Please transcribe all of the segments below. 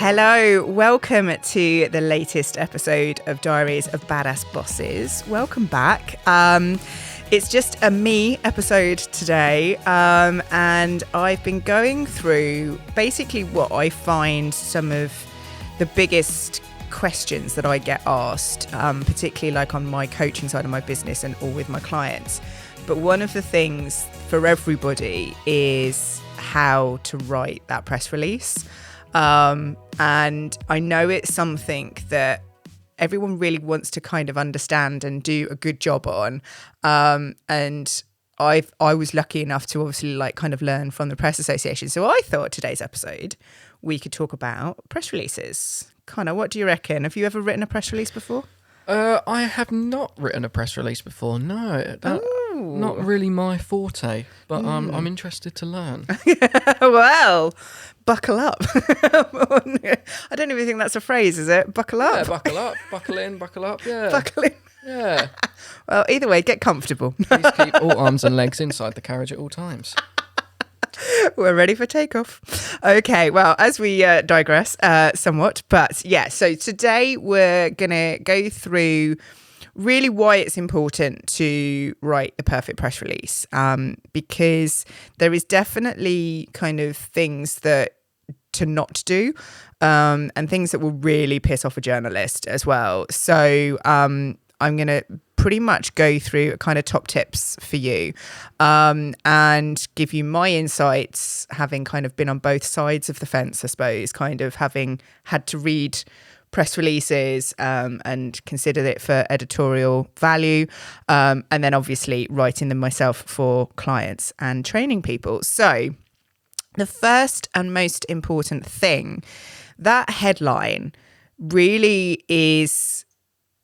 Hello, welcome to the latest episode of Diaries of Badass Bosses. Welcome back. It's just a me episode today, and I've been going through basically what I find some of the biggest questions that I get asked, particularly like on my coaching side of my business and or with my clients. But one of the things for everybody is how to write that press release. And I know it's something that everyone really wants to kind of understand and do a good job on. And I was lucky enough to obviously like kind of learn from the Press Association. So I thought today's episode, we could talk about press releases. Connor, what do you reckon? Have you ever written a press release before? I have not written a press release before. No, not really my forte, but I'm interested to learn. Well, buckle up. I don't even think that's a phrase, is it? Buckle up. Yeah, buckle up, buckle in, buckle up. Yeah, Buckle in. yeah. Well, either way, get comfortable. Please keep all arms and legs inside the carriage at all times. We're ready for takeoff. Okay, well, as we digress somewhat, but yeah, so today we're going to go through really why it's important to write the perfect press release, because there is definitely kind of things that to not do, and things that will really piss off a journalist as well. So I'm going to pretty much go through kind of top tips for you, and give you my insights, having kind of been on both sides of the fence, I suppose, kind of having had to read press releases and consider it for editorial value, and then obviously writing them myself for clients and training people. So the first and most important thing, that headline really is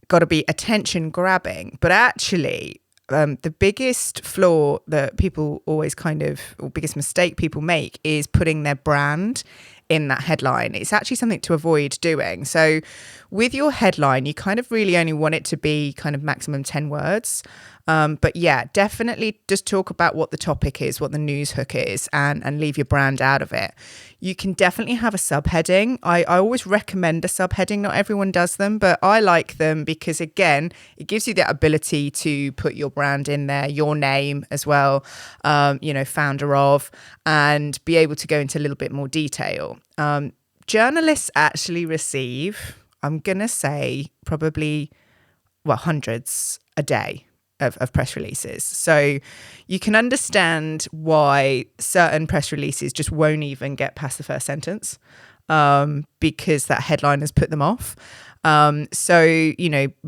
got to be attention grabbing, but actually the biggest flaw that people always kind of, or biggest mistake people make is putting their brand in that headline. It's actually something to avoid doing. So with your headline, you kind of really only want it to be kind of maximum 10 words. But yeah, definitely just talk about what the topic is, what the news hook is, and leave your brand out of it. You can definitely have a subheading. I always recommend a subheading. Not everyone does them, but I like them because, again, it gives you the ability to put your brand in there, your name as well, founder of, and be able to go into a little bit more detail. Journalists actually receive, I'm going to say, probably, hundreds a day of press releases. So you can understand why certain press releases just won't even get past the first sentence, because that headline has put them off. So,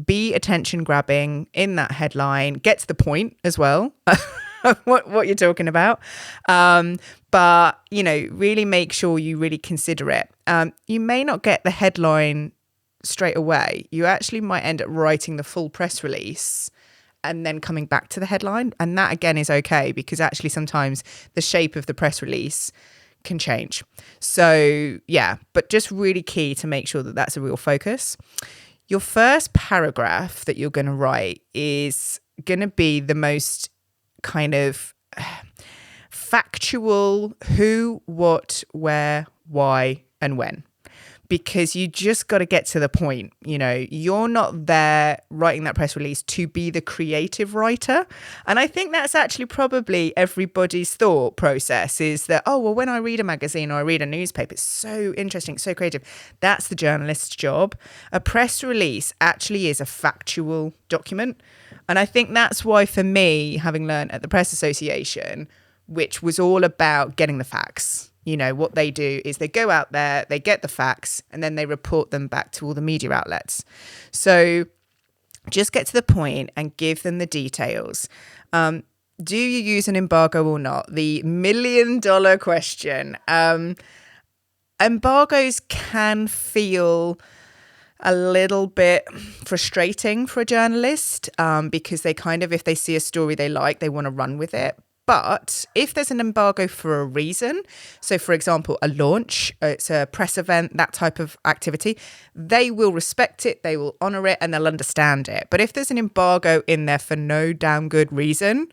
be attention grabbing in that headline, get to the point as well. what you're talking about. But, really make sure you really consider it. You may not get the headline straight away. You actually might end up writing the full press release and then coming back to the headline. And that, again, is okay, because actually sometimes the shape of the press release can change. So, yeah, but just really key to make sure that that's a real focus. Your first paragraph that you're going to write is going to be the most kind of factual who, what, where, why, and when. Because you just got to get to the point. You're not there writing that press release to be the creative writer. And I think that's actually probably everybody's thought process, is that, when I read a magazine or I read a newspaper, it's so interesting, so creative. That's the journalist's job. A press release actually is a factual document. And I think that's why, for me, having learned at the Press Association, which was all about getting the facts, what they do is they go out there, they get the facts, and then they report them back to all the media outlets. So just get to the point and give them the details. Do you use an embargo or not? The $1 million question. Embargoes can feel a little bit frustrating for a journalist, because they kind of, if they see a story they like, they want to run with it. But if there's an embargo for a reason, so for example, a launch, it's a press event, that type of activity, they will respect it, they will honour it, and they'll understand it. But if there's an embargo in there for no damn good reason,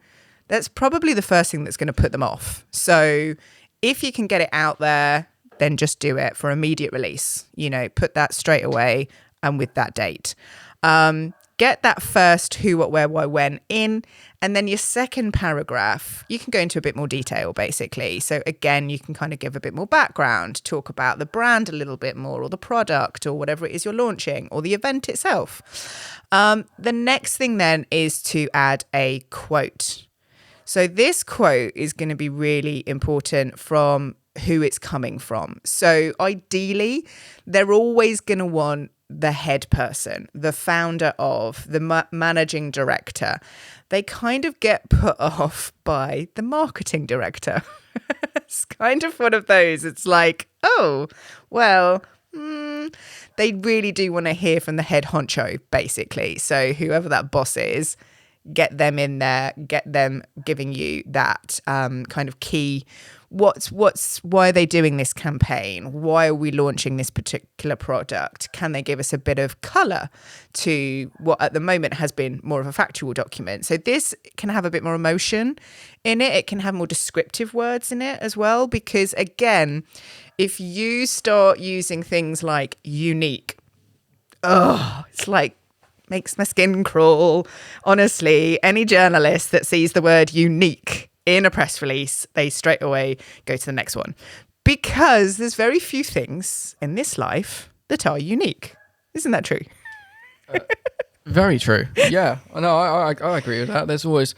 that's probably the first thing that's going to put them off. So if you can get it out there, then just do it for immediate release. Put that straight away and with that date. Get that first who, what, where, why, when in, and then your second paragraph, you can go into a bit more detail, basically. So again, you can kind of give a bit more background, talk about the brand a little bit more, or the product, or whatever it is you're launching, or the event itself. The next thing then is to add a quote. So this quote is going to be really important from who it's coming from. So ideally, they're always going to want the head person, the founder of, the managing director. They kind of get put off by the marketing director. It's kind of one of those. It's like, oh, well, they really do want to hear from the head honcho, basically. So whoever that boss is, get them in there, get them giving you that kind of key. Why are they doing this campaign? Why are we launching this particular product? Can they give us a bit of colour to what at the moment has been more of a factual document? So this can have a bit more emotion in it. It can have more descriptive words in it as well, because again, if you start using things like unique, it's like makes my skin crawl. Honestly, any journalist that sees the word unique in a press release, they straight away go to the next one, because there's very few things in this life that are unique. Isn't that true? Very true. Yeah, no, I agree with that. There's always,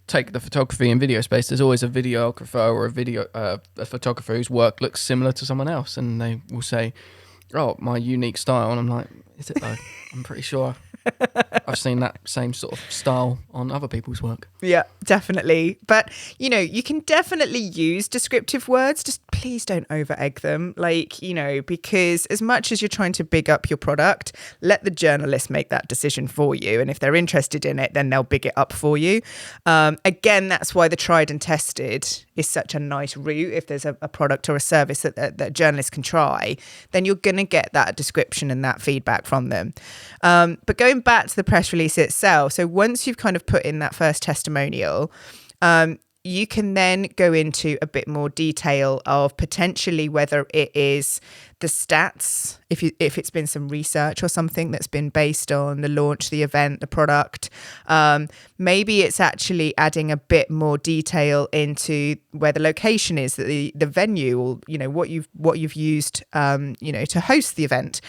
take the photography and video space. There's always a videographer or a photographer whose work looks similar to someone else, and they will say, "Oh, my unique style," and I'm like, "Is it though?" I'm pretty sure I've seen that same sort of style on other people's work. Yeah, definitely. But, you can definitely use descriptive words. Just please don't over egg them. Because as much as you're trying to big up your product, let the journalist make that decision for you. And if they're interested in it, then they'll big it up for you. Again, that's why the tried and tested is such a nice route. If there's a product or a service that journalists can try, then you're going to get that description and that feedback from them. But going back to the press release itself, so once you've kind of put in that first testimonial, you can then go into a bit more detail of potentially whether it is the stats, if it's been some research or something that's been based on the launch, the event, the product. Maybe it's actually adding a bit more detail into where the location is, the venue, or what you've used to host the event.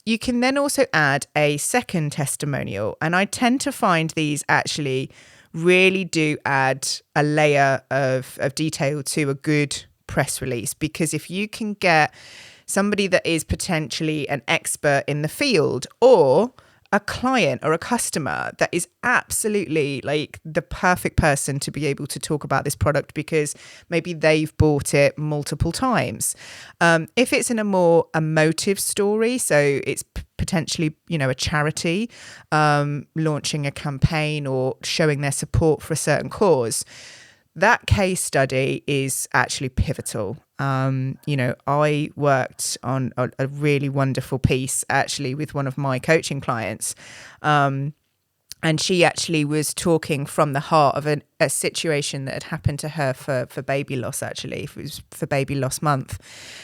You can then also add a second testimonial, and I tend to find these actually really do add a layer of detail to a good press release, because if you can get somebody that is potentially an expert in the field, or a client or a customer that is absolutely like the perfect person to be able to talk about this product because maybe they've bought it multiple times. If it's in a more emotive story, so it's potentially, a charity launching a campaign or showing their support for a certain cause, that case study is actually pivotal. I worked on a really wonderful piece actually with one of my coaching clients. And she actually was talking from the heart of a situation that had happened to her for baby loss, actually. It was for baby loss month.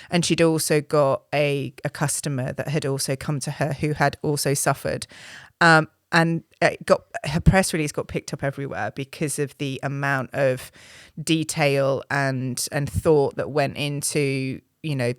And she'd also got a customer that had also come to her who had also suffered. And her press release got picked up everywhere because of the amount of detail and thought that went into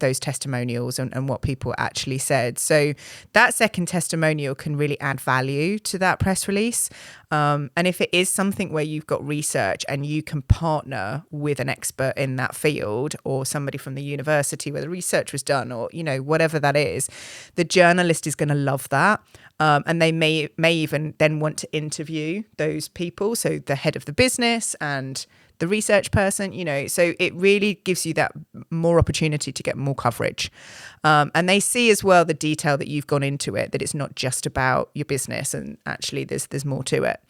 those testimonials and what people actually said. So that second testimonial can really add value to that press release. And if it is something where you've got research and you can partner with an expert in that field, or somebody from the university where the research was done, or whatever that is, the journalist is going to love that. And they may even then want to interview those people, so the head of the business and the research person, so it really gives you that more opportunity to get more coverage. And they see as well the detail that you've gone into it, that it's not just about your business, and actually there's more to it.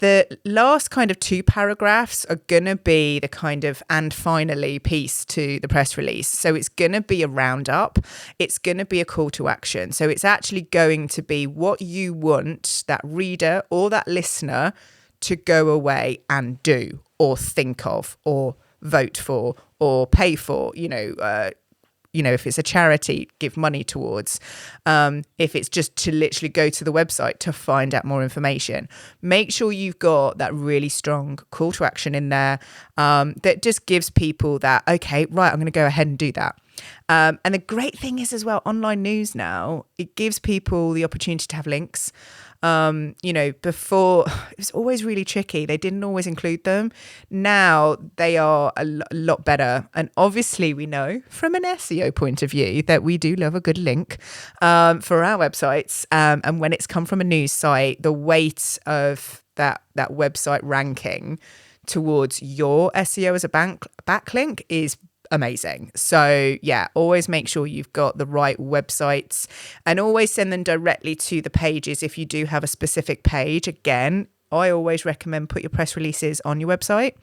The last kind of 2 paragraphs are going to be the kind of "and finally" piece to the press release. So it's going to be a roundup. It's going to be a call to action. So it's actually going to be what you want that reader or that listener to go away and do, or think of, or vote for or pay for, if it's a charity, give money towards, if it's just to literally go to the website to find out more information. Make sure you've got that really strong call to action in there that just gives people that, okay, right, I'm going to go ahead and do that. And the great thing is as well, online news now, it gives people the opportunity to have links. Before it was always really tricky. They didn't always include them. Now they are a lot better. And obviously we know from an SEO point of view that we do love a good link for our websites. And when it's come from a news site, the weight of that website ranking towards your SEO as a backlink is amazing. So yeah, always make sure you've got the right websites and always send them directly to the pages if you do have a specific page. Again, I always recommend put your press releases on your website.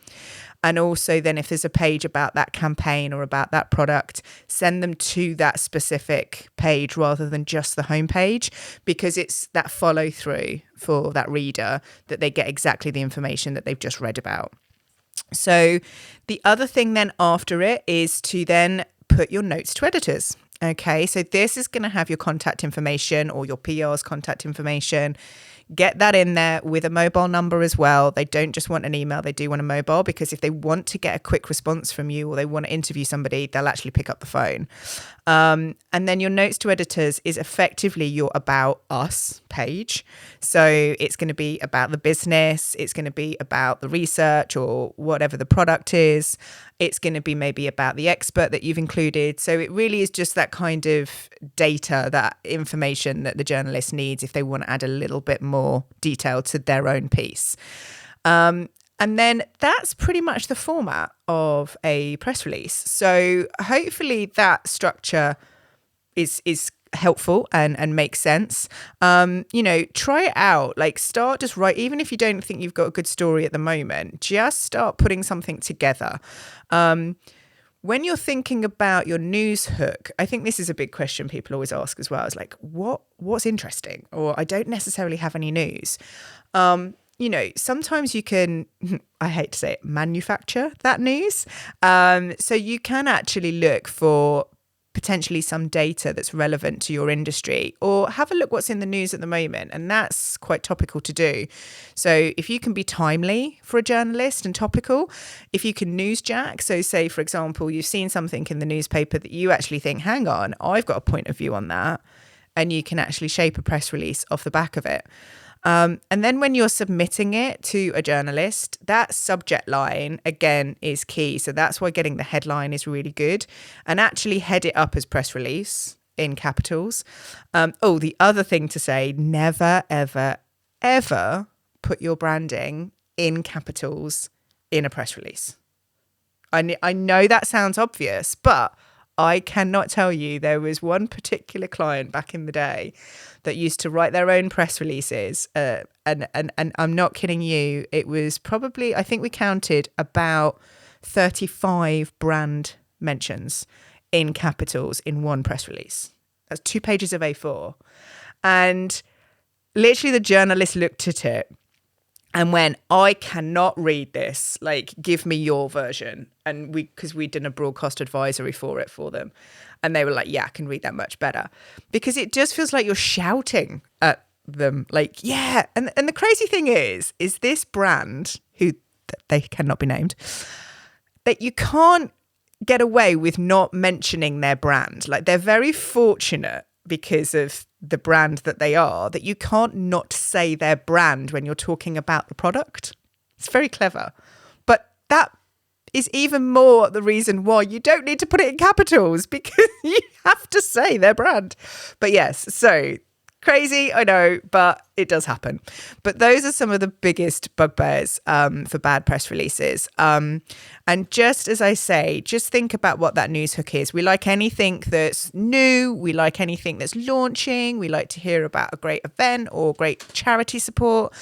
And also then if there's a page about that campaign or about that product, send them to that specific page rather than just the homepage, because it's that follow through for that reader that they get exactly the information that they've just read about. So the other thing then after it is to then put your notes to editors. Okay, so this is going to have your contact information or your PR's contact information. Get that in there with a mobile number as well. They don't just want an email, they do want a mobile, because if they want to get a quick response from you or they want to interview somebody, they'll actually pick up the phone. And then your notes to editors is effectively your About Us page. So it's going to be about the business, it's going to be about the research or whatever the product is. It's going to be maybe about the expert that you've included. So it really is just that kind of data, that information that the journalist needs if they want to add a little bit more detail to their own piece. And then that's pretty much the format of a press release. So hopefully that structure is helpful and makes sense. Try it out. Like start just write, even if you don't think you've got a good story at the moment, just start putting something together. When you're thinking about your news hook, I think this is a big question people always ask as well. It's like, what's interesting? Or I don't necessarily have any news. Sometimes you can, I hate to say it, manufacture that news. So you can actually look for potentially some data that's relevant to your industry, or have a look what's in the news at the moment. And that's quite topical to do. So if you can be timely for a journalist and topical, if you can newsjack, so say, for example, you've seen something in the newspaper that you actually think, hang on, I've got a point of view on that. And you can actually shape a press release off the back of it. And then when you're submitting it to a journalist, that subject line, again, is key. So that's why getting the headline is really good, and actually head it up as press release in capitals. The other thing to say, never, ever, ever put your branding in capitals in a press release. I know that sounds obvious, but I cannot tell you, there was one particular client back in the day that used to write their own press releases. And I'm not kidding you. It was probably, I think we counted about 35 brand mentions in capitals in one press release. That's 2 pages of A4. And literally the journalist looked at it and went, I cannot read this. Like, give me your version. And because we'd done a broadcast advisory for them. And they were like, yeah, I can read that much better. Because it just feels like you're shouting at them. Like, yeah. And the crazy thing is this brand, who they cannot be named, that you can't get away with not mentioning their brand. Like, they're very fortunate because of the brand that they are, that you can't not say their brand when you're talking about the product. It's very clever. But that is even more the reason why you don't need to put it in capitals, because you have to say their brand. But yes, so crazy, I know, but it does happen. But those are some of the biggest bugbears for bad press releases. And just as I say, just think about what that news hook is. We like anything that's new. We like anything that's launching. We like to hear about a great event or great charity support,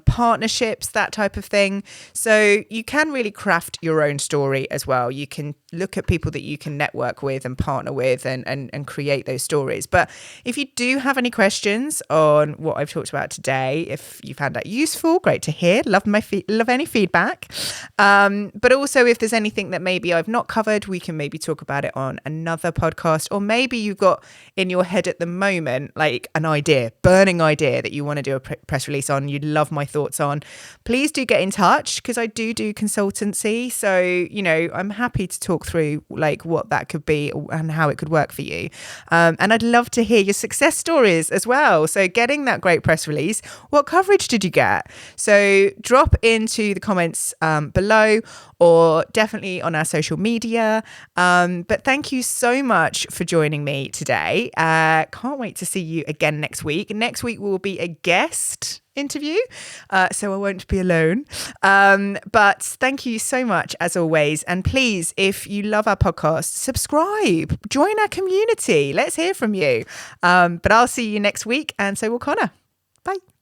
partnerships, that type of thing. So you can really craft your own story as well. You can look at people that you can network with and partner with and create those stories. But if you do have any questions on what I've talked talked about today. If you found that useful, great to hear. Love any feedback. But also, if there's anything that maybe I've not covered, we can maybe talk about it on another podcast. Or maybe you've got in your head at the moment like an idea, burning idea that you want to do a press release on, you'd love my thoughts on. Please do get in touch, because I do consultancy. So, you know, I'm happy to talk through like what that could be and how it could work for you. And I'd love to hear your success stories as well. So getting that great press release, what coverage did you get? So drop into the comments below, or definitely on our social media. But thank you so much for joining me today. Can't wait to see you again next week. Next week will be a guest interview, so I won't be alone. But thank you so much as always. And please, if you love our podcast, subscribe, join our community. Let's hear from you. But I'll see you next week, and so will Connor. Bye.